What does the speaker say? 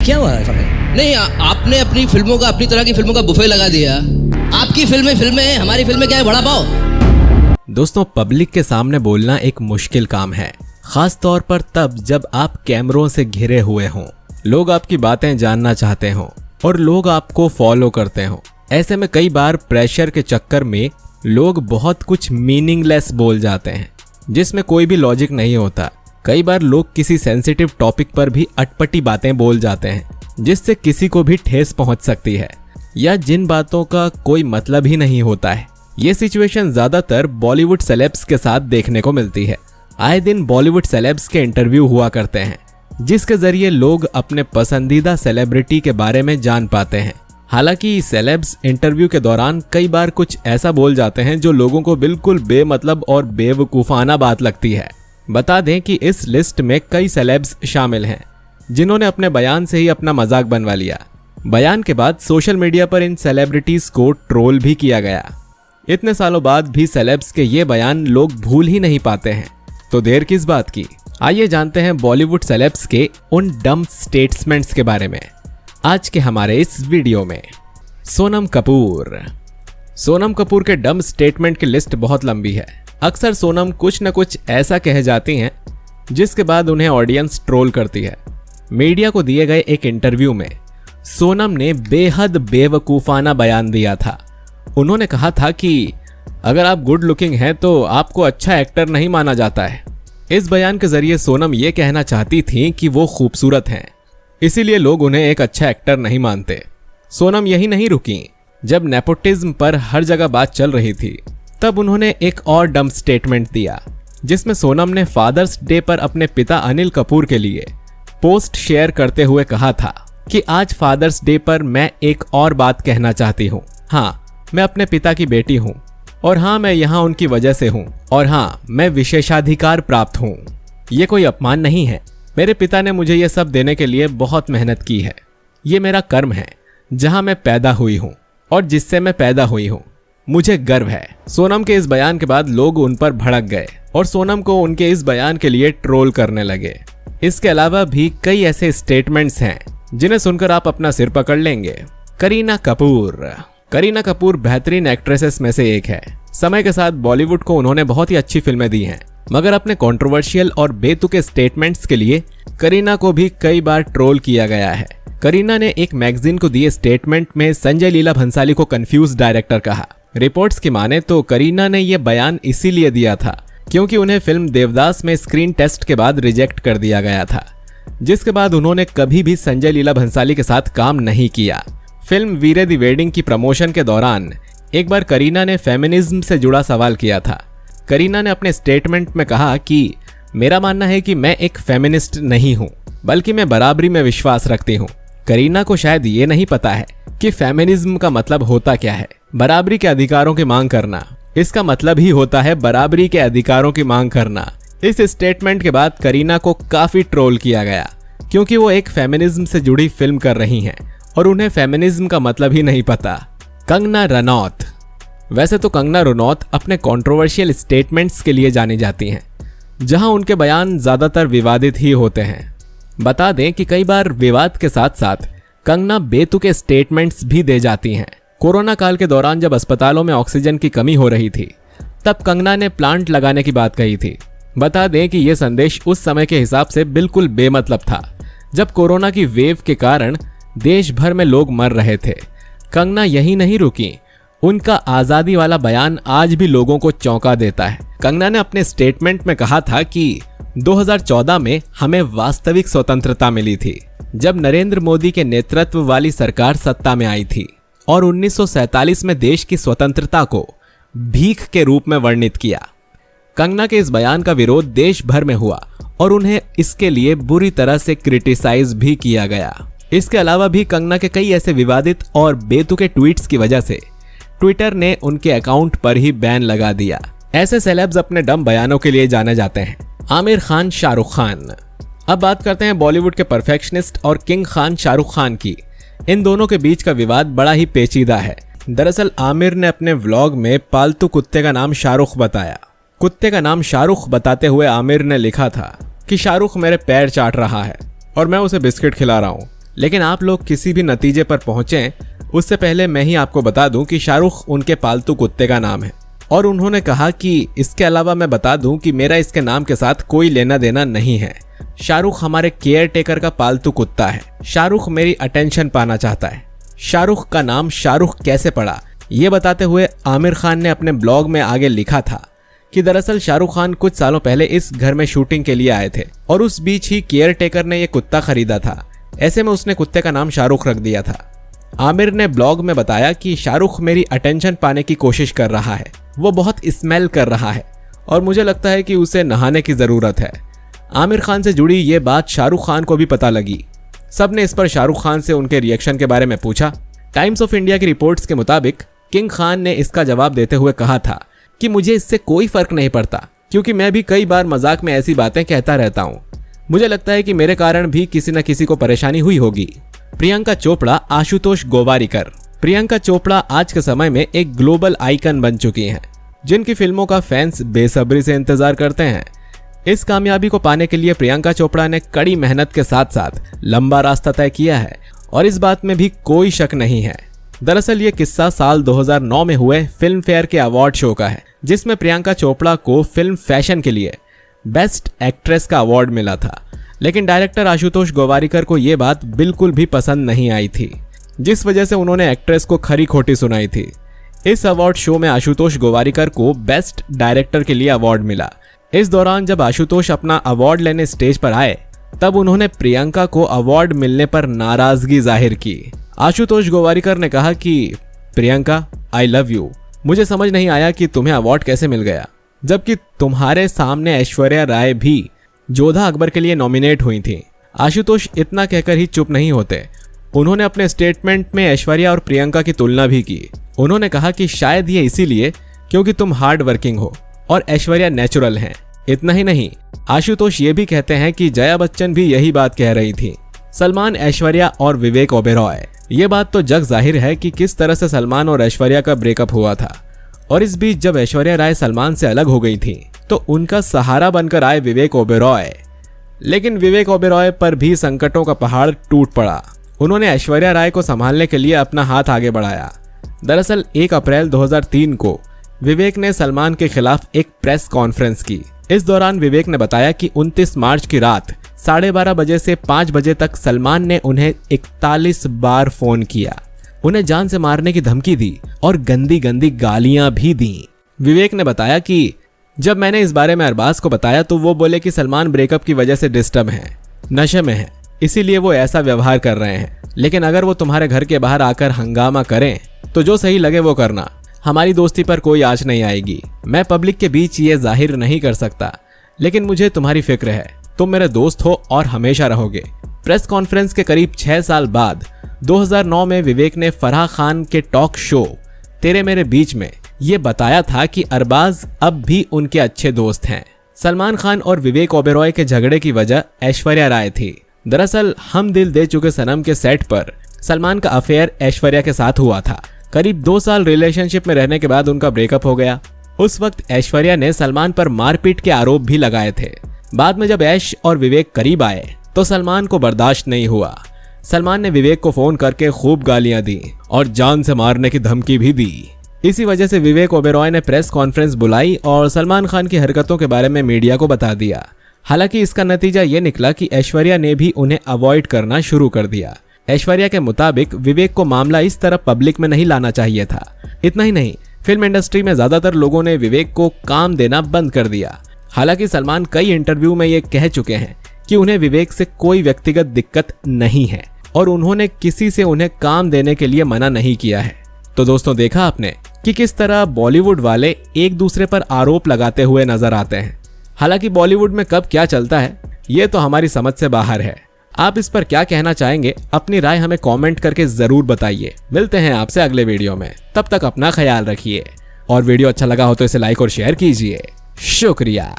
क्या हुआ ऐसा में? नहीं, आपने अपनी फिल्मों का, अपनी तरह की फिल्मों का बुफे लगा दिया। आपकी फिल्में हैं, हमारी फिल्में क्या है, बड़ा पाव। दोस्तों, पब्लिक के सामने बोलना एक मुश्किल काम है, खास तौर पर तब जब आप कैमरों से घिरे हुए हों, लोग आपकी बातें जानना चाहते हों और लोग आपको फॉलो करते हों। ऐसे में कई बार प्रेशर के चक्कर में लोग बहुत कुछ मीनिंगलेस बोल जाते हैं, जिसमें कोई भी लॉजिक नहीं होता। कई बार लोग किसी सेंसिटिव टॉपिक पर भी अटपटी बातें बोल जाते हैं, जिससे किसी को भी ठेस पहुंच सकती है या जिन बातों का कोई मतलब ही नहीं होता है। ये सिचुएशन ज्यादातर बॉलीवुड सेलेब्स के साथ देखने को मिलती है। आए दिन बॉलीवुड सेलेब्स के इंटरव्यू हुआ करते हैं, जिसके जरिए लोग अपने पसंदीदा सेलिब्रिटी के बारे में जान पाते हैं। हालांकि सेलेब्स इंटरव्यू के दौरान कई बार कुछ ऐसा बोल जाते हैं जो लोगों को बिल्कुल बेमतलब और बेवकूफाना बात लगती है। बता दें कि इस लिस्ट में कई सेलेब्स शामिल हैं, जिन्होंने अपने बयान से ही अपना मजाक बनवा लिया। बयान के बाद सोशल मीडिया पर इन सेलिब्रिटीज को ट्रोल भी किया गया। इतने सालों बाद भी सेलेब्स के ये बयान लोग भूल ही नहीं पाते हैं, तो देर किस बात की। आइए जानते हैं बॉलीवुड सेलेब्स के उन डम स्टेटमेंट्स के बारे में आज के हमारे इस वीडियो में। सोनम कपूर के डम स्टेटमेंट की लिस्ट बहुत लंबी है। अक्सर सोनम कुछ न कुछ ऐसा कह जाती हैं जिसके बाद उन्हें ऑडियंस ट्रोल करती है। मीडिया को दिए गए एक इंटरव्यू में सोनम ने बेहद बेवकूफाना बयान दिया था। उन्होंने कहा था कि अगर आप गुड लुकिंग हैं तो आपको अच्छा एक्टर नहीं माना जाता है। इस बयान के जरिए सोनम ये कहना चाहती थी कि वो खूबसूरत हैं, इसीलिए लोग उन्हें एक अच्छा एक्टर नहीं मानते। सोनम यही नहीं रुकी। जब नेपोटिज्म पर हर जगह बात चल रही थी, तब उन्होंने एक और डम स्टेटमेंट दिया, जिसमें सोनम ने फादर्स डे पर अपने पिता अनिल कपूर के लिए पोस्ट शेयर करते हुए कहा था कि आज फादर्स डे पर मैं एक और बात कहना चाहती हूँ। हाँ, मैं अपने पिता की बेटी हूँ और हाँ, मैं यहाँ उनकी वजह से हूँ और हाँ, मैं विशेषाधिकार प्राप्त हूँ। ये कोई अपमान नहीं है। मेरे पिता ने मुझे ये सब देने के लिए बहुत मेहनत की है। ये मेरा कर्म है, जहाँ मैं पैदा हुई हूँ और जिससे मैं पैदा हुई हूँ। मुझे गर्व है। सोनम के इस बयान के बाद लोग उन पर भड़क गए और सोनम को उनके इस बयान के लिए ट्रोल करने लगे। इसके अलावा भी कई ऐसे स्टेटमेंट्स हैं जिन्हें सुनकर आप अपना सिर पकड़ लेंगे। करीना कपूर बेहतरीन एक्ट्रेसेस में से एक है। समय के साथ बॉलीवुड को उन्होंने बहुत ही अच्छी फिल्में दी हैं, मगर अपने कंट्रोवर्शियल और बेतुके स्टेटमेंट्स के लिए करीना को भी कई बार ट्रोल किया गया है। करीना ने एक मैगजीन को दिए स्टेटमेंट में संजय लीला भंसाली को कंफ्यूज डायरेक्टर कहा। रिपोर्ट्स की माने तो करीना ने यह बयान इसीलिए दिया था क्योंकि उन्हें फिल्म देवदास में स्क्रीन टेस्ट के बाद रिजेक्ट कर दिया गया था, जिसके बाद उन्होंने कभी भी संजय लीला भंसाली के साथ काम नहीं किया। फिल्म वीरे दी वेडिंग की प्रमोशन के दौरान एक बार करीना ने फेमिनिज्म से जुड़ा सवाल किया था। करीना ने अपने स्टेटमेंट में कहा कि मेरा मानना है कि मैं एक फेमिनिस्ट नहीं हूं, बल्कि मैं बराबरी में विश्वास रखती हूं। करीना को शायद ये नहीं पता है कि फेमिनिज्म का मतलब होता क्या है। बराबरी के अधिकारों की मांग करना, इसका मतलब ही होता है बराबरी के अधिकारों की मांग करना। इस स्टेटमेंट के बाद करीना को काफी ट्रोल किया गया क्योंकि वो एक फेमिनिज्म से जुड़ी फिल्म कर रही हैं और उन्हें फेमिनिज्म का मतलब ही नहीं पता। कंगना रनौत। वैसे तो कंगना रनौत अपने कंट्रोवर्शियल स्टेटमेंट्स के लिए जानी जाती हैं, जहां उनके बयान ज्यादातर विवादित ही होते हैं। बता दें कि कई बार विवाद के साथ साथ कंगना बेतुके स्टेटमेंट्स भी दे जाती हैं। कोरोना काल के दौरान जब अस्पतालों में ऑक्सीजन की कमी हो रही थी, तब कंगना ने प्लांट लगाने की बात कही थी। बता दें कि यह संदेश उस समय के हिसाब से बिल्कुल बेमतलब था, जब कोरोना की वेव के कारण देश भर में लोग मर रहे थे। कंगना यही नहीं रुकी, उनका आजादी वाला बयान आज भी लोगों को चौंका देता है। कंगना ने अपने स्टेटमेंट में कहा था कि 2014 में हमें वास्तविक स्वतंत्रता मिली थी, जब नरेंद्र मोदी के नेतृत्व वाली सरकार सत्ता में आई थी, और 1947 में देश की स्वतंत्रता को भीख के रूप में वर्णित किया। कंगना के इस बयान का विरोध देश भर में हुआ और उन्हें इसके लिए बुरी तरह से क्रिटिसाइज भी किया गया। इसके अलावा भी कंगना के कई ऐसे विवादित और बेतुके ट्वीट्स की वजह से ट्विटर ने उनके अकाउंट पर ही बैन लगा दिया। ऐसे सेलेब्स अपने डम बयानों के लिए जाने जाते हैं। आमिर खान, शाहरुख खान। अब बात करते हैं बॉलीवुड के परफेक्शनिस्ट और किंग खान शाहरुख खान की। इन दोनों के बीच का विवाद बड़ा ही पेचीदा है। दरअसल आमिर ने अपने व्लॉग में पालतू कुत्ते का नाम शाहरुख बताया। कुत्ते का नाम शाहरुख बताते हुए आमिर ने लिखा था कि शाहरुख मेरे पैर चाट रहा है और मैं उसे बिस्किट खिला रहा हूँ। लेकिन आप लोग किसी भी नतीजे पर पहुंचे उससे पहले मैं ही आपको बता दूं कि शाहरुख उनके पालतू कुत्ते का नाम है। और उन्होंने कहा कि इसके अलावा मैं बता दूं कि मेरा इसके नाम के साथ कोई लेना देना नहीं है। शाहरुख हमारे केयर टेकर का पालतू कुत्ता है। शाहरुख मेरी अटेंशन पाना चाहता है। शाहरुख का नाम शाहरुख कैसे पड़ा, ये बताते हुए आमिर खान ने अपने ब्लॉग में आगे लिखा था कि दरअसल शाहरुख खान कुछ सालों पहले इस घर में शूटिंग के लिए आए थे और उस बीच ही केयर टेकर ने ये कुत्ता खरीदा था। ऐसे में उसने कुत्ते का नाम शाहरुख रख दिया था। आमिर ने ब्लॉग में बताया कि शाहरुख मेरी अटेंशन पाने की कोशिश कर रहा है, वो बहुत स्मेल कर रहा है और मुझे लगता है कि उसे नहाने की जरूरत है। आमिर खान से जुड़ी ये बात शाहरुख खान को भी पता लगी। सबने इस पर शाहरुख खान से उनके रिएक्शन के बारे में पूछा। टाइम्स ऑफ इंडिया की रिपोर्ट्स के मुताबिक किंग खान ने इसका जवाब देते हुए कहा था कि मुझे इससे कोई फर्क नहीं पड़ता, क्योंकि मैं भी कई बार मजाक में ऐसी बातें कहता रहता हूँ। मुझे लगता है कि मेरे कारण भी किसी न किसी को परेशानी हुई होगी। प्रियंका चोपड़ा, आशुतोष गोवारिकर। प्रियंका चोपड़ा आज के समय में एक ग्लोबल आइकन बन चुकी हैं, जिनकी फिल्मों का फैंस बेसब्री से इंतजार करते हैं। इस कामयाबी को पाने के लिए प्रियंका चोपड़ा ने कड़ी मेहनत के साथ साथ लंबा रास्ता तय किया है और इस बात में भी कोई शक नहीं है। दरअसल ये किस्सा साल 2009 में हुए फिल्म फेयर के अवार्ड शो का है, जिसमें प्रियंका चोपड़ा को फिल्म फैशन के लिए बेस्ट एक्ट्रेस का अवार्ड मिला था। लेकिन डायरेक्टर आशुतोष गोवारिकर को ये बात बिल्कुल भी पसंद नहीं आई थी, जिस वजह से उन्होंने एक्ट्रेस को खरी खोटी सुनाई थी। इस अवार्ड शो में आशुतोष गोवारिकर को बेस्ट डायरेक्टर के लिए अवार्ड मिला। इस दौरान जब आशुतोष अपना अवार्ड लेने स्टेज पर आए, तब उन्होंने प्रियंका को अवार्ड मिलने पर नाराजगी जाहिर की। आशुतोष गोवारिकर ने कहा कि प्रियंका, आई लव यू। मुझे समझ नहीं आया कि तुम्हें अवार्ड कैसे मिल गया, जबकि तुम्हारे सामने ऐश्वर्या राय भी जोधा अकबर के लिए नॉमिनेट हुई थी। आशुतोष इतना कहकर ही चुप नहीं होते। उन्होंने अपने स्टेटमेंट में ऐश्वर्या और प्रियंका की तुलना भी की। उन्होंने कहा कि शायद ये इसीलिए क्योंकि तुम हार्ड वर्किंग हो और ऐश्वर्या नेचुरल हैं। इतना ही नहीं, आशुतोष ये भी कहते हैं कि जया बच्चन भी यही बात कह रही थी। सलमान, ऐश्वर्या और विवेक ओबेरॉय, ये बात तो जग जाहिर है कि किस तरह से सलमान और ऐश्वर्या का ब्रेकअप हुआ था। और इस बीच जब ऐश्वर्या राय सलमान से अलग हो गई थी, तो उनका सहारा बनकर आए विवेक ओबेरॉय। लेकिन विवेक ओबेरॉय पर भी संकटों का पहाड़ टूट पड़ा। उन्होंने ऐश्वर्या राय को संभालने के लिए अपना हाथ आगे बढ़ाया। दरअसल 1 अप्रैल 2003 को विवेक ने सलमान के खिलाफ एक प्रेस कॉन्फ्रेंस की। इस दौरान विवेक ने बताया कि 29 मार्च की रात 12:30 बजे से 5 बजे तक सलमान ने उन्हें 41 बार फोन किया, उन्हें जान से मारने की धमकी दी और गंदी गंदी गालियां भी दी। विवेक ने बताया कि जब मैंने इस बारे में अरबाज को बताया तो वो बोले कि सलमान ब्रेकअप की वजह से डिस्टर्ब हैं, नशे में हैं, इसीलिए वो ऐसा व्यवहार कर रहे हैं। लेकिन अगर वो तुम्हारे घर के बाहर आकर हंगामा करें तो जो सही लगे वो करना, हमारी दोस्ती पर कोई आंच नहीं आएगी। मैं पब्लिक के बीच ये जाहिर नहीं कर सकता, लेकिन मुझे तुम्हारी फिक्र है। तुम मेरे दोस्त हो और हमेशा रहोगे। प्रेस कॉन्फ्रेंस के करीब 6 साल बाद 2009 में विवेक ने फराह खान के टॉक शो तेरे मेरे बीच में ये बताया था कि अरबाज अब भी उनके अच्छे दोस्त हैं। सलमान खान और विवेक ओबेरॉय के झगड़े की वजह ऐश्वर्या राय थी। दरअसल हम दिल दे चुके सनम के सेट पर सलमान का अफेयर ऐश्वर्या के साथ हुआ था। करीब 2 साल रिलेशनशिप में रहने के बाद उनका ब्रेकअप हो गया। उस वक्त ऐश्वर्या ने सलमान पर मारपीट के आरोप भी लगाए थे। बाद में जब ऐश और विवेक करीब आए तो सलमान को बर्दाश्त नहीं हुआ। सलमान ने विवेक को फोन करके खूब गालियां दी और जान से मारने की धमकी भी दी। इसी वजह से विवेक ओबेरॉय ने प्रेस कॉन्फ्रेंस बुलाई और सलमान खान की हरकतों के बारे में मीडिया को बता दिया। हालांकि इसका नतीजा ये निकला कि ऐश्वर्या ने भी उन्हें अवॉइड करना शुरू कर दिया। ऐश्वर्या के मुताबिक विवेक को मामला इस तरह पब्लिक में नहीं लाना चाहिए था। इतना ही नहीं, फिल्म इंडस्ट्री में ज्यादातर लोगों ने विवेक को काम देना बंद कर दिया। हालांकि सलमान कई इंटरव्यू में ये कह चुके हैं कि उन्हें विवेक से कोई व्यक्तिगत दिक्कत नहीं है और उन्होंने किसी से उन्हें काम देने के लिए मना नहीं किया है। तो दोस्तों, देखा आपने कि किस तरह बॉलीवुड वाले एक दूसरे पर आरोप लगाते हुए नजर आते हैं। हालांकि बॉलीवुड में कब क्या चलता है ये तो हमारी समझ से बाहर है। आप इस पर क्या कहना चाहेंगे, अपनी राय हमें कमेंट करके जरूर बताइए। मिलते हैं आपसे अगले वीडियो में, तब तक अपना ख्याल रखिए और वीडियो अच्छा लगा हो तो इसे लाइक और शेयर कीजिए। शुक्रिया।